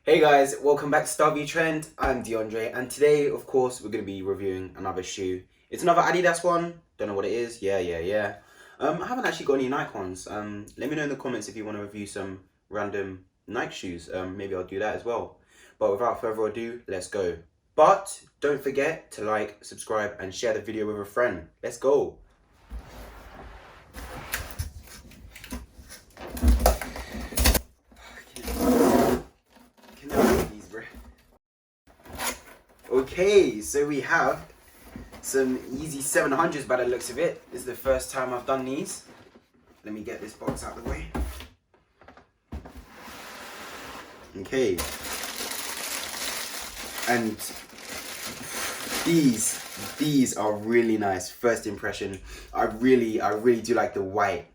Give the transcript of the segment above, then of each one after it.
Hey guys, welcome back to Starview Trend. I'm DeAndre, and today, of course, we're going to be reviewing another shoe. It's another Adidas one. Don't know what it is. Yeah. I haven't actually got any Nike ones. Let me know in the comments if you want to review some random Nike shoes. Maybe I'll do that as well. But without further ado, let's go. But don't forget to like, subscribe, and share the video with a friend. Let's go. Okay, so we have some Yeezy 700s by the looks of it. This is the first time I've done these. Let me get this box out of the way. Okay. And these are really nice. First impression. I really do like the white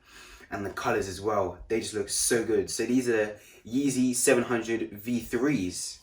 and the colors as well. They just look so good. So these are Yeezy 700 V3s.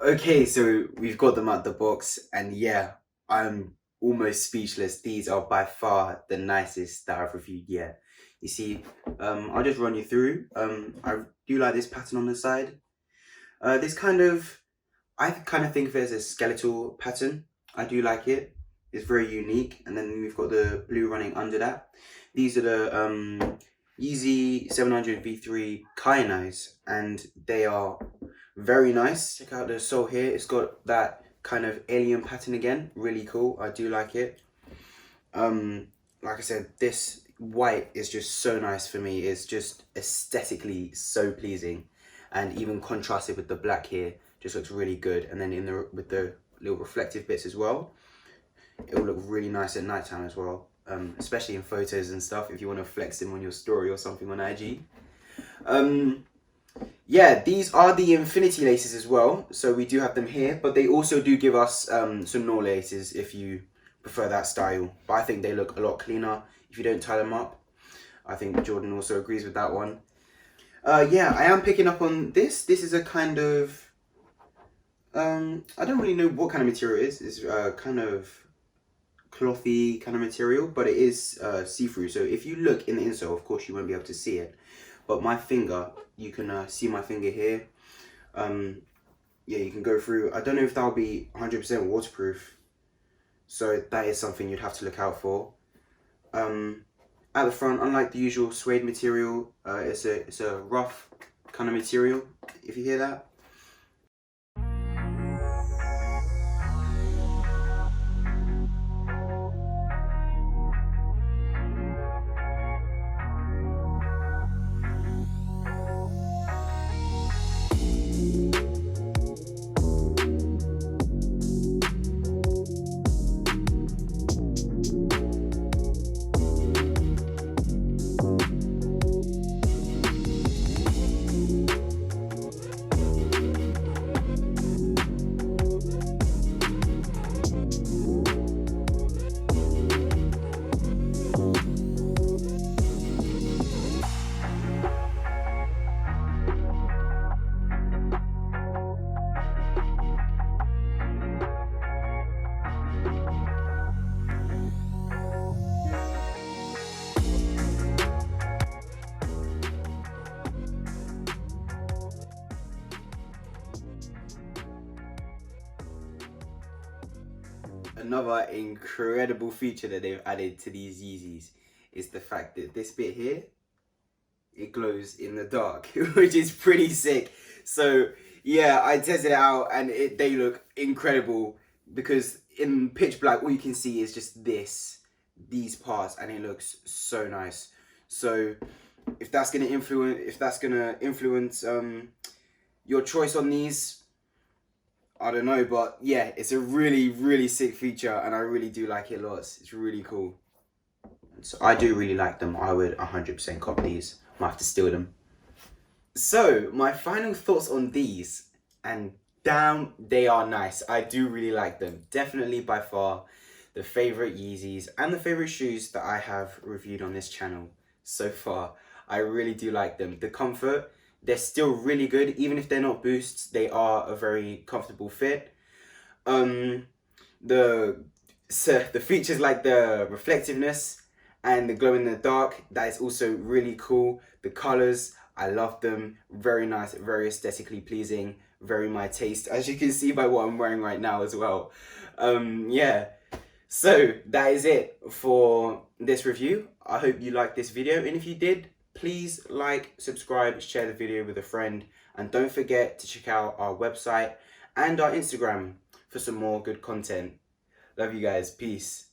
Okay, so we've got them out the box, and yeah, I'm almost speechless. These are by far the nicest that I've reviewed yet. You see, I'll just run you through. I do like this pattern on the side. I kind of think of it as a skeletal pattern. I do like it. It's very unique. And then we've got the blue running under that. These are the Yeezy 700 V3 kyanites, and they are very nice. Check out the sole here. It's got that kind of alien pattern again. Really cool. I do like it. Like I said, this white is just so nice for me. It's just aesthetically so pleasing, and even contrasted with the black here, just looks really good. And then with the little reflective bits as well, it will look really nice at nighttime as well. Especially in photos and stuff, if you want to flex them on your story or something on IG. Yeah, these are the infinity laces as well, so we do have them here, but they also do give us some Nor laces if you prefer that style. But I think they look a lot cleaner if you don't tie them up. I think Jordan also agrees with that one. Yeah, I am picking up on this. This is a kind of I don't really know what kind of material it is. It's kind of clothy kind of material, but it is see-through. So if you look in the insole, of course you won't be able to see it. But my finger, you can see my finger here. Yeah, you can go through. I don't know if that'll be 100% waterproof. So that is something you'd have to look out for. At the front, unlike the usual suede material, it's a rough kind of material, if you hear that. Another incredible feature that they've added to these Yeezys is the fact that this bit here, it glows in the dark, which is pretty sick. So yeah, I tested it out and they look incredible, because in pitch black all you can see is just these parts, and it looks so nice. So if that's gonna influence your choice on these, I don't know, but yeah, it's a really sick feature, and I really do like it lots. It's really cool. So I do really like them. I would 100% cop these. Might have to steal them. So my final thoughts on these, and damn, they are nice. I do really like them. Definitely by far the favorite Yeezys and the favorite shoes that I have reviewed on this channel so far. I really do like them. The comfort, they're still really good. Even if they're not boosts, they are a very comfortable fit. The features like the reflectiveness and the glow in the dark, that is also really cool. The colors, I love them. Very nice, very aesthetically pleasing, very my taste, as you can see by what I'm wearing right now as well. Yeah, so that is it for this review. I hope you liked this video, and if you did, please like, subscribe, share the video with a friend, and don't forget to check out our website and our Instagram for some more good content. Love you guys. Peace.